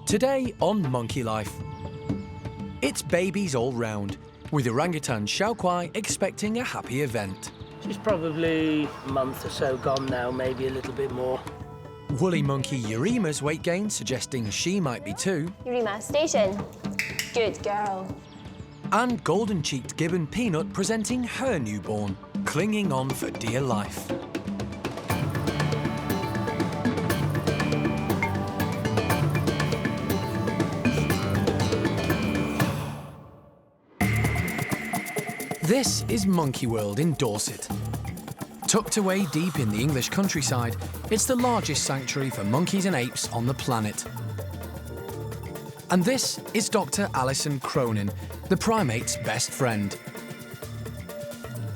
Today on Monkey Life, it's babies all round, with orangutan Xiao Kuai expecting a happy event. She's probably a month or so gone now, maybe a little bit more. Woolly monkey Yurima's weight gain suggesting she might be too. Yurima, station. Good girl. And golden-cheeked Gibbon Peanut presenting her newborn, clinging on for dear life. This is Monkey World in Dorset. Tucked away deep in the English countryside, it's the largest sanctuary for monkeys and apes on the planet. And this is Dr. Alison Cronin, the primate's best friend.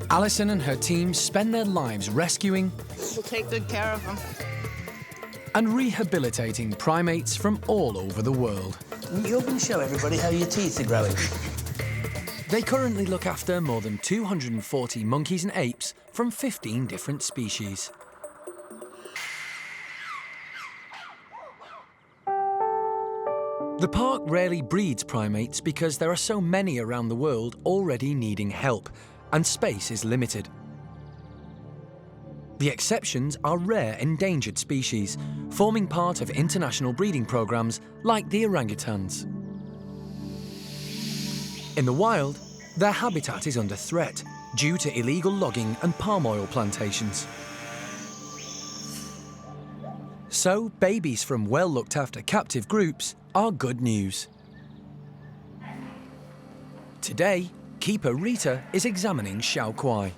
Alison and her team spend their lives rescuing We'll take good care of them. and rehabilitating primates from all over the world. You're going to show everybody how your teeth are growing. They currently look after more than 240 monkeys and apes from 15 different species. The park rarely breeds primates because there are so many around the world already needing help, and space is limited. The exceptions are rare endangered species, forming part of international breeding programs like the orangutans. In the wild, their habitat is under threat due to illegal logging and palm oil plantations. So, babies from well-looked-after captive groups are good news. Today, keeper Rita is examining Xiao Kuai.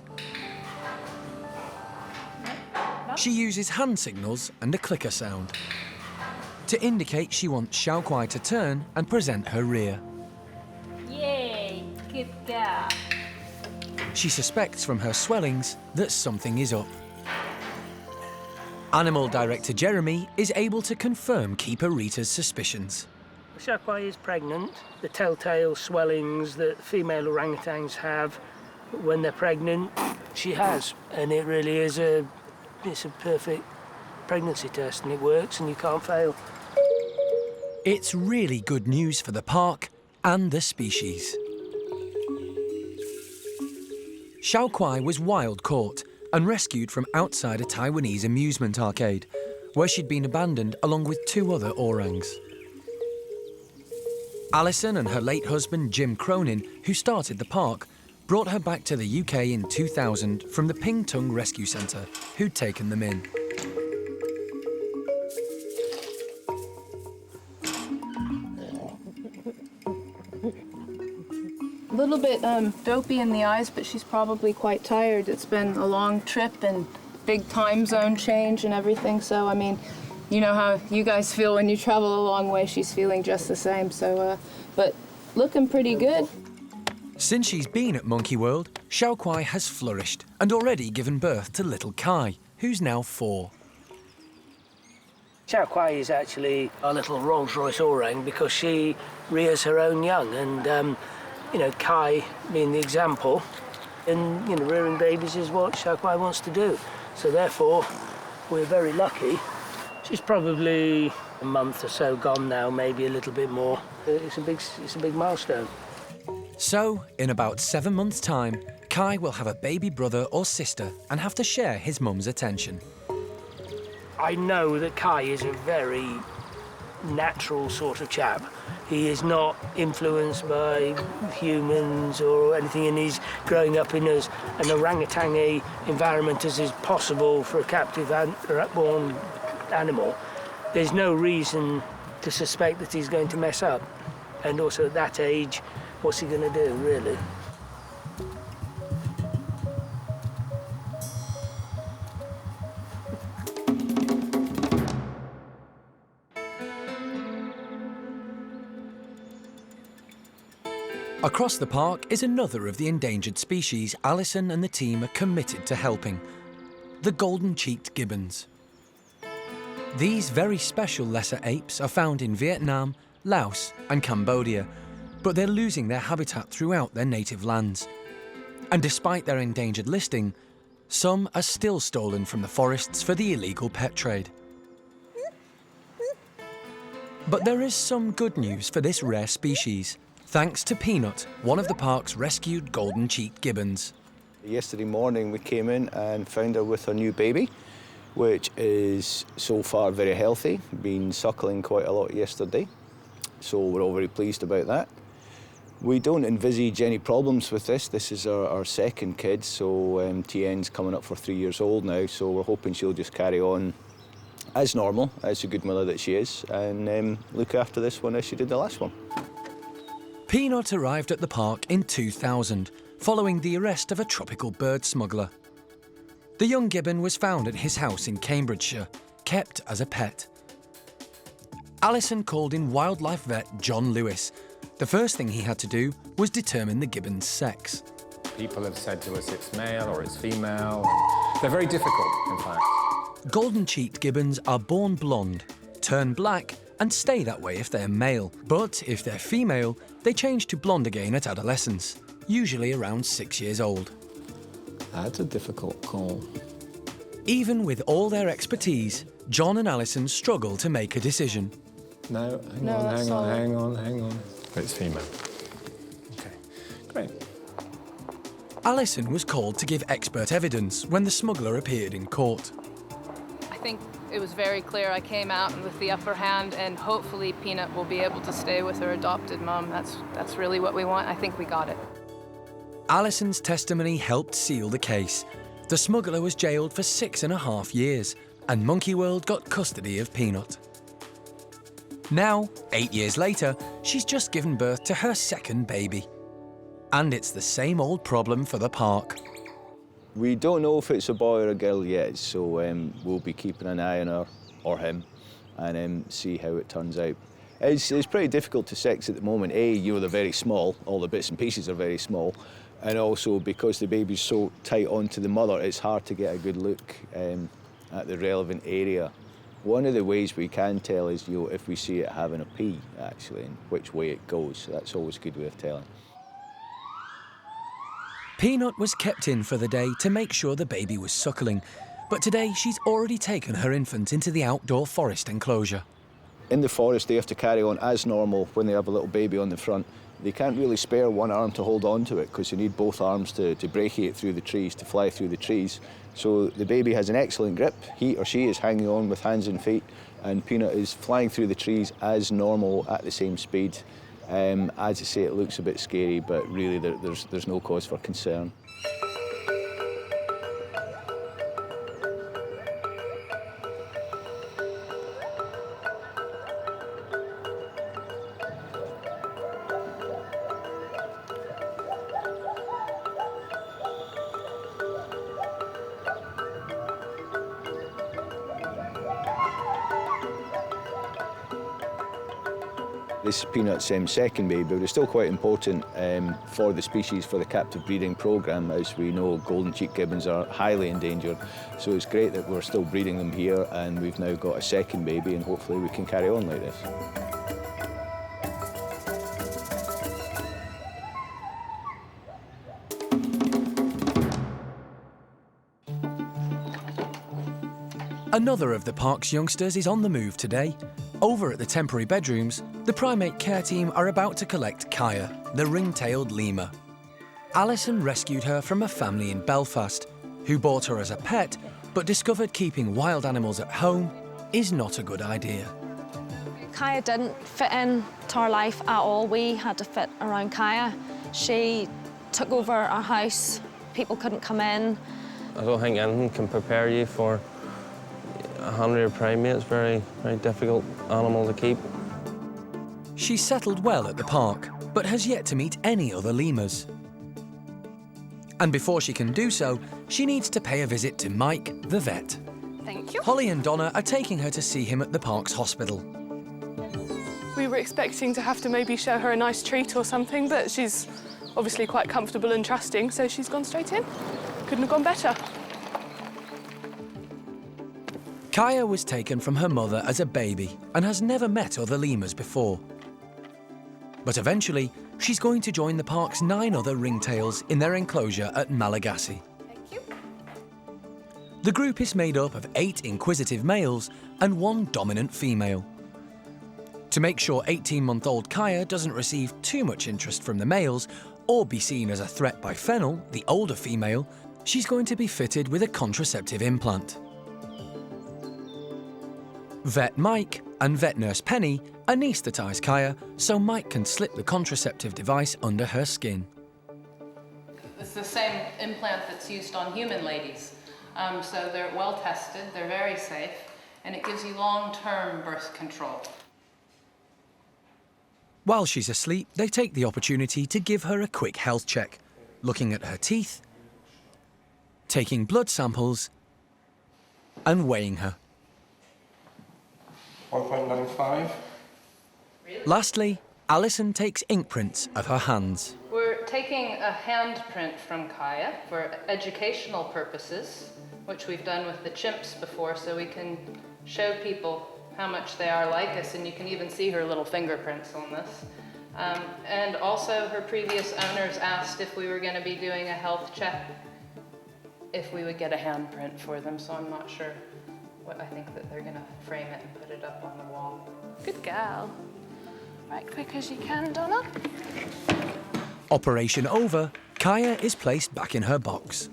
She uses hand signals and a clicker sound to indicate she wants Xiao Kuai to turn and present her rear. Yay, good girl. She suspects from her swellings that something is up. Animal director Jeremy is able to confirm keeper Rita's suspicions. Xiao Kuai is pregnant. The telltale swellings that female orangutans have when they're pregnant, she has. And it really is it's a perfect pregnancy test, and it works and you can't fail. It's really good news for the park and the species. Xiao Kuai was wild caught and rescued from outside a Taiwanese amusement arcade, where she'd been abandoned along with 2 other orangs. Alison and her late husband Jim Cronin, who started the park, brought her back to the UK in 2000 from the Ping Tung Rescue Centre, who'd taken them in. A little bit dopey in the eyes, but she's probably quite tired. It's been a long trip and big time zone change and everything. So, I mean, you know how you guys feel when you travel a long way. She's feeling just the same. So, but looking pretty good. Since she's been at Monkey World, Xiao Kuai has flourished and already given birth to little Kai, who's now 4. Xiao Kuai is actually our little Rolls-Royce orang because she rears her own young, and you know, Kai being the example, and you know, rearing babies is what Xiao Kuai wants to do. So therefore, we're very lucky. She's probably a month or so gone now, maybe a little bit more. It's a big milestone. So, in about 7 months' time, Kai will have a baby brother or sister and have to share his mum's attention. I know that Kai is a very natural sort of chap. He is not influenced by humans or anything, and he's growing up in as an orangutan environment as is possible for a captive born animal. There's no reason to suspect that he's going to mess up. And also at that age, what's he going to do, really? Across the park is another of the endangered species Alison and the team are committed to helping, the golden-cheeked gibbons. These very special lesser apes are found in Vietnam, Laos and Cambodia, but they're losing their habitat throughout their native lands. And despite their endangered listing, some are still stolen from the forests for the illegal pet trade. But there is some good news for this rare species, thanks to Peanut, one of the park's rescued golden-cheeked gibbons. Yesterday morning we came in and found her with her new baby, which is so far very healthy, been suckling quite a lot yesterday, so we're all very pleased about that. We don't envisage any problems with this. This is our second kid, so TN's coming up for 3 years old now, so we're hoping she'll just carry on as normal, as a good mother that she is, and look after this one as she did the last one. Peanut arrived at the park in 2000, following the arrest of a tropical bird smuggler. The young gibbon was found at his house in Cambridgeshire, kept as a pet. Alison called in wildlife vet John Lewis. The first thing he had to do was determine the gibbon's sex. People have said to us it's male or it's female. They're very difficult, in fact. Golden-cheeked gibbons are born blonde, turn black, and stay that way if they're male. But if they're female, they change to blonde again at adolescence, usually around 6 years old. That's a difficult call. Even with all their expertise, John and Alison struggle to make a decision. No, hang on. It's female. Okay, great. Alison was called to give expert evidence when the smuggler appeared in court. I think it was very clear I came out with the upper hand, and hopefully Peanut will be able to stay with her adopted mom. That's really what we want. I think we got it. Alison's testimony helped seal the case. The smuggler was jailed for 6.5 years, and Monkey World got custody of Peanut. Now, 8 years later, she's just given birth to her second baby. And it's the same old problem for the park. We don't know if it's a boy or a girl yet, so we'll be keeping an eye on her or him and see how it turns out. It's pretty difficult to sex at the moment. They're very small, all the bits and pieces are very small, and also because the baby's so tight onto the mother, it's hard to get a good look at the relevant area. One of the ways we can tell is if we see it having a pee, actually, and which way it goes. So that's always a good way of telling. Peanut was kept in for the day to make sure the baby was suckling, but today she's already taken her infant into the outdoor forest enclosure. In the forest, they have to carry on as normal when they have a little baby on the front. They can't really spare one arm to hold on to it because you need both arms to brachiate through the trees, to fly through the trees. So the baby has an excellent grip. He or she is hanging on with hands and feet, and Peanut is flying through the trees as normal at the same speed. As I say, it looks a bit scary, but really there's no cause for concern. This is Peanut's second baby, but it's still quite important for the species, for the captive breeding programme. As we know, golden-cheeked gibbons are highly endangered, so it's great that we're still breeding them here, and we've now got a second baby, and hopefully we can carry on like this. Another of the park's youngsters is on the move today. Over at the temporary bedrooms, the primate care team are about to collect Kaya, the ring-tailed lemur. Alison rescued her from a family in Belfast, who bought her as a pet, but discovered keeping wild animals at home is not a good idea. Kaya didn't fit in to our life at all. We had to fit around Kaya. She took over our house. People couldn't come in. I don't think anything can prepare you for a 100 primates. Very, very difficult animal to keep. She's settled well at the park, but has yet to meet any other lemurs. And before she can do so, she needs to pay a visit to Mike, the vet. Thank you. Holly and Donna are taking her to see him at the park's hospital. We were expecting to have to maybe show her a nice treat or something, but she's obviously quite comfortable and trusting, so she's gone straight in. Couldn't have gone better. Kaya was taken from her mother as a baby and has never met other lemurs before. But eventually, she's going to join the park's 9 other ringtails in their enclosure at Malagasy. Thank you. The group is made up of 8 inquisitive males and 1 dominant female. To make sure 18-month-old Kaya doesn't receive too much interest from the males or be seen as a threat by Fennel, the older female, she's going to be fitted with a contraceptive implant. Vet Mike and vet nurse Penny anaesthetise Kaya so Mike can slip the contraceptive device under her skin. It's the same implant that's used on human ladies. So they're well tested, they're very safe, and it gives you long-term birth control. While she's asleep, they take the opportunity to give her a quick health check, looking at her teeth, taking blood samples, and weighing her. 1.95. Lastly, Alison takes ink prints of her hands. We're taking a handprint from Kaya for educational purposes, which we've done with the chimps before, so we can show people how much they are like us, and you can even see her little fingerprints on this. And also, her previous owners asked if we were going to be doing a health check, if we would get a handprint for them, so I'm not sure what I think that they're going to frame it and put it up on the wall. Good girl. Right, quick as you can, Donna. Operation over, Kaya is placed back in her box.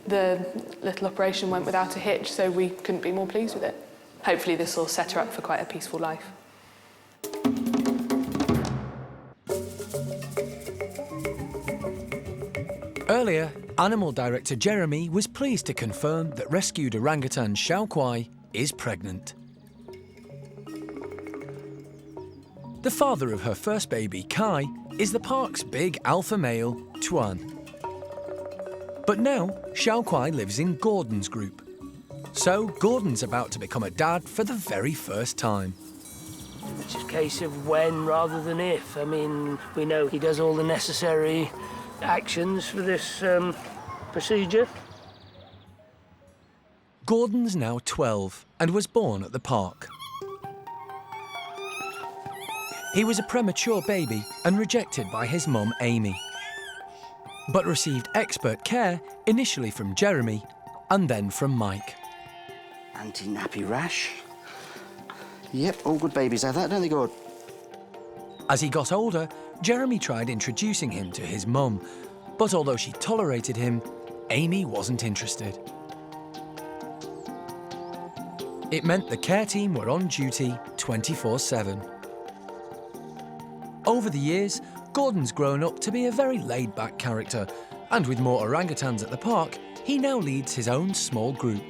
The little operation went without a hitch, so we couldn't be more pleased with it. Hopefully this will set her up for quite a peaceful life. Earlier, Animal Director Jeremy was pleased to confirm that rescued orangutan Xiao Kuai is pregnant. The father of her first baby, Kai, is the park's big alpha male, Tuan. But now, Xiao Kuai lives in Gordon's group. So, Gordon's about to become a dad for the very first time. It's a case of when rather than if. I mean, we know he does all the necessary actions for this procedure. Gordon's now 12 and was born at the park. He was a premature baby and rejected by his mum, Amy, but received expert care initially from Jeremy and then from Mike. Anti-nappy rash. Yep, all good babies have that, don't they, Gord? As he got older, Jeremy tried introducing him to his mum, but although she tolerated him, Amy wasn't interested. It meant the care team were on duty 24/7. Over the years, Gordon's grown up to be a very laid-back character, and with more orangutans at the park, he now leads his own small group.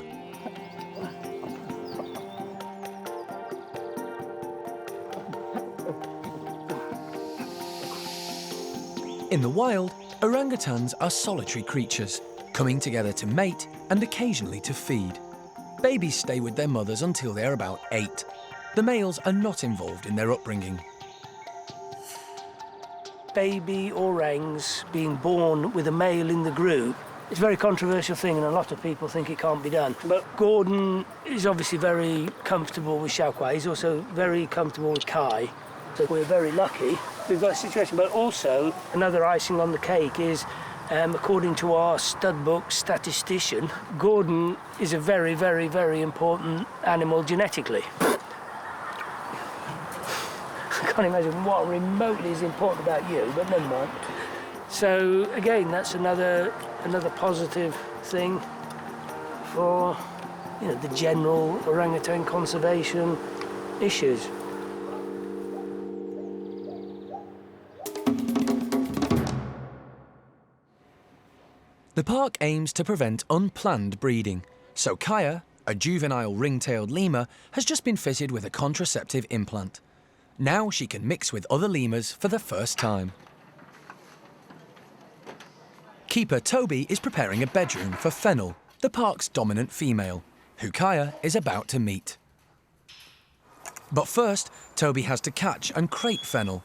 In the wild, orangutans are solitary creatures, coming together to mate and occasionally to feed. Babies stay with their mothers until they're about 8. The males are not involved in their upbringing. Baby orangs being born with a male in the group, it's a very controversial thing, and a lot of people think it can't be done. But Gordon is obviously very comfortable with Xiao Kuai. He's also very comfortable with Kai. So we're very lucky we've got a situation. But also, another icing on the cake is, according to our stud book statistician, Gordon is a very, very, very important animal genetically. I can't imagine what remotely is important about you, but never mind. So again, that's another positive thing for, you know, the general orangutan conservation issues. The park aims to prevent unplanned breeding, so Kaya, a juvenile ring-tailed lemur, has just been fitted with a contraceptive implant. Now she can mix with other lemurs for the first time. Keeper Toby is preparing a bedroom for Fennel, the park's dominant female, who Kaya is about to meet. But first, Toby has to catch and crate Fennel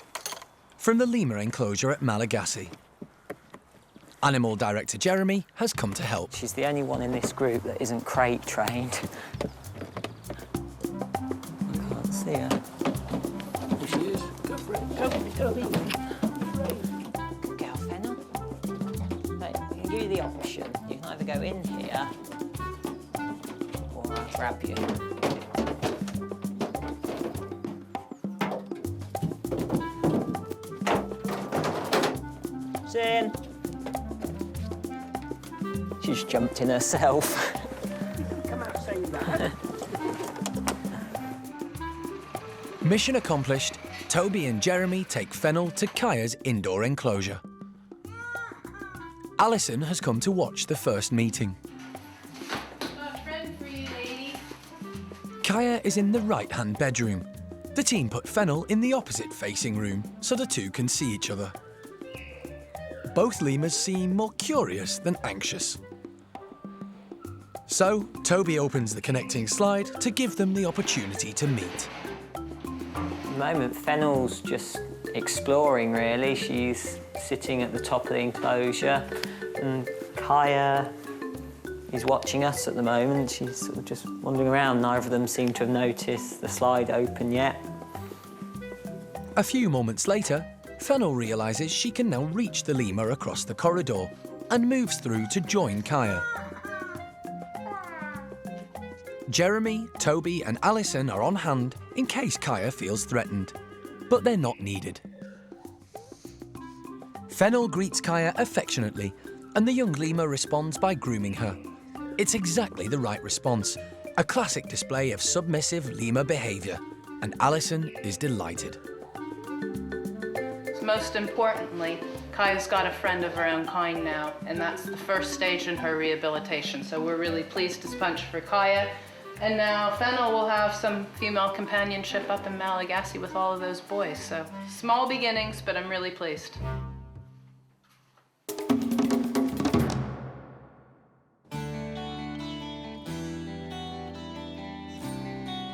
from the lemur enclosure at Malagasy. Animal Director Jeremy has come to help. She's the only one in this group that isn't crate trained. I can't see her. Here she is. Go for it. Go for it, Toby. Good girl, Fennel. Right, I can give you the option. You can either go in here or I'll grab you. Sin. She's jumped in herself. Come out saying that. Mission accomplished. Toby and Jeremy take Fennel to Kaya's indoor enclosure. Alison has come to watch the first meeting. A friend for you, lady. Kaya is in the right-hand bedroom. The team put Fennel in the opposite-facing room so the two can see each other. Both lemurs seem more curious than anxious. So, Toby opens the connecting slide to give them the opportunity to meet. At the moment, Fennel's just exploring, really. She's sitting at the top of the enclosure, and Kaya is watching us at the moment. She's sort of just wandering around. Neither of them seem to have noticed the slide open yet. A few moments later, Fennel realises she can now reach the lemur across the corridor and moves through to join Kaya. Jeremy, Toby and Alison are on hand in case Kaya feels threatened, but they're not needed. Fennel greets Kaya affectionately, and the young lemur responds by grooming her. It's exactly the right response, a classic display of submissive lemur behaviour, and Alison is delighted. Most importantly, Kaya's got a friend of her own kind now, and that's the first stage in her rehabilitation. So we're really pleased to sponge for Kaya. And now Fennel will have some female companionship up in Malagasy with all of those boys. So small beginnings, but I'm really pleased.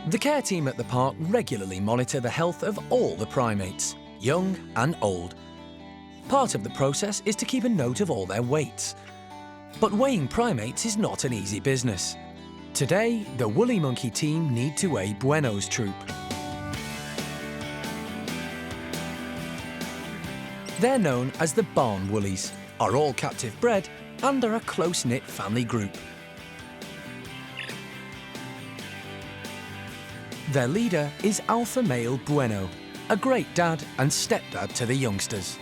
The care team at the park regularly monitor the health of all the primates, young and old. Part of the process is to keep a note of all their weights. But weighing primates is not an easy business. Today, the woolly monkey team need to weigh Bueno's troop. They're known as the barn woolies, are all captive bred, and are a close-knit family group. Their leader is alpha male Bueno, a great dad and stepdad to the youngsters.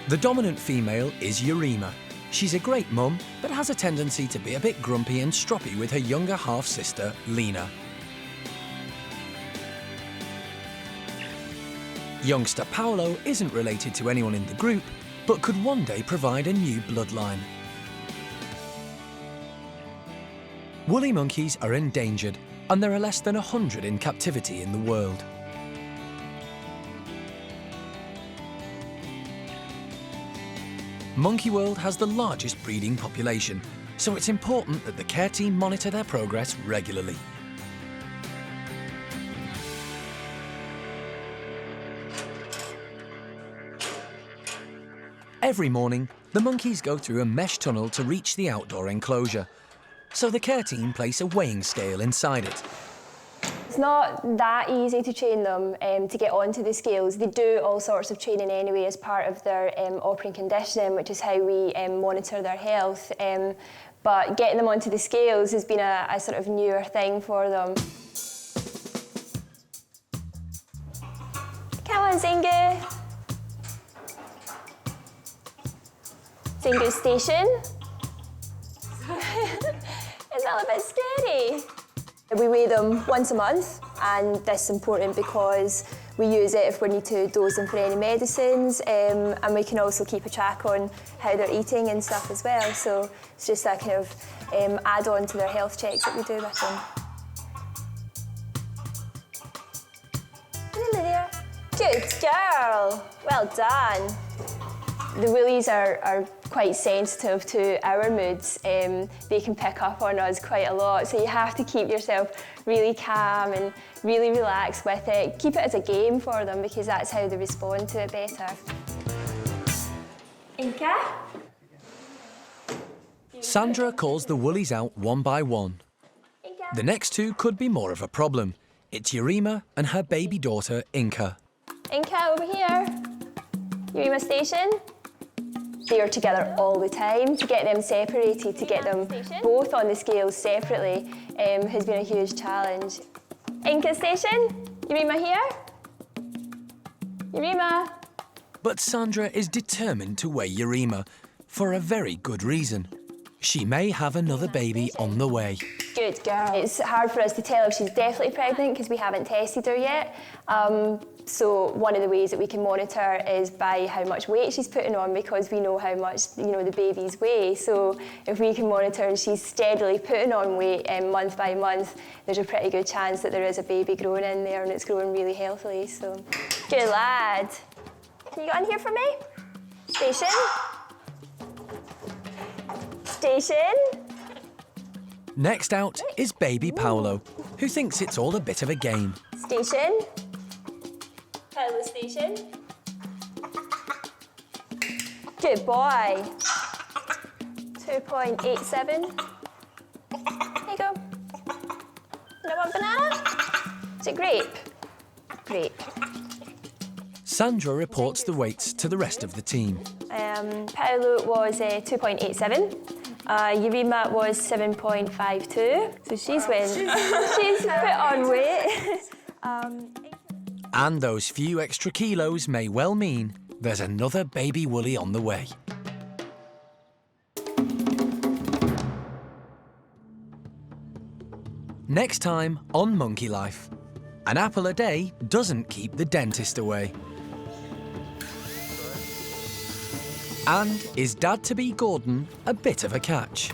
The dominant female is Urema. She's a great mum, but has a tendency to be a bit grumpy and stroppy with her younger half-sister, Lena. Youngster Paolo isn't related to anyone in the group, but could one day provide a new bloodline. Woolly monkeys are endangered, and there are less than 100 in captivity in the world. Monkey World has the largest breeding population, so it's important that the care team monitor their progress regularly. Every morning, the monkeys go through a mesh tunnel to reach the outdoor enclosure, so the care team place a weighing scale inside it. It's not that easy to train them to get onto the scales. They do all sorts of training anyway as part of their operating conditioning, which is how we monitor their health. But getting them onto the scales has been a sort of newer thing for them. Come on, Zingu. Zingu station. It's all a bit scary. We weigh them once a month, and this is important because we use it if we need to dose them for any medicines, and we can also keep a track on how they're eating and stuff as well. So it's just a kind of add-on to their health checks that we do with them. Hello there. Good girl. Well done. The woolies are quite sensitive to our moods. They can pick up on us quite a lot, so you have to keep yourself really calm and really relaxed with it. Keep it as a game for them because that's how they respond to it better. Inca? Sandra calls the woolies out one by one. The next two could be more of a problem. It's Urema and her baby daughter, Inca. Inca, over here. Urema station. They are together all the time. To get them separated, to get them both on the scales separately has been a huge challenge. Inca station, Urema here. Urema. But Sandra is determined to weigh Urema for a very good reason. She may have another baby on the way. Good girl. It's hard for us to tell if she's definitely pregnant because we haven't tested her yet. So one of the ways that we can monitor is by how much weight she's putting on, because we know how much the babies weigh. So if we can monitor and she's steadily putting on weight month by month, there's a pretty good chance that there is a baby growing in there and it's growing really healthily. So good lad. Can you get on here for me? Station. Station. Next out is baby Paolo, who thinks it's all a bit of a game. Station. Paolo station. Good boy. 2.87. There you go. You want banana? Is it grape? Grape. Sandra reports the weights to the rest of the team. Paolo was 2.87. Urema was 7.52. So she's put on weight. And those few extra kilos may well mean there's another baby woolly on the way. Next time on Monkey Life, an apple a day doesn't keep the dentist away. And is Dad-to-be Gordon a bit of a catch?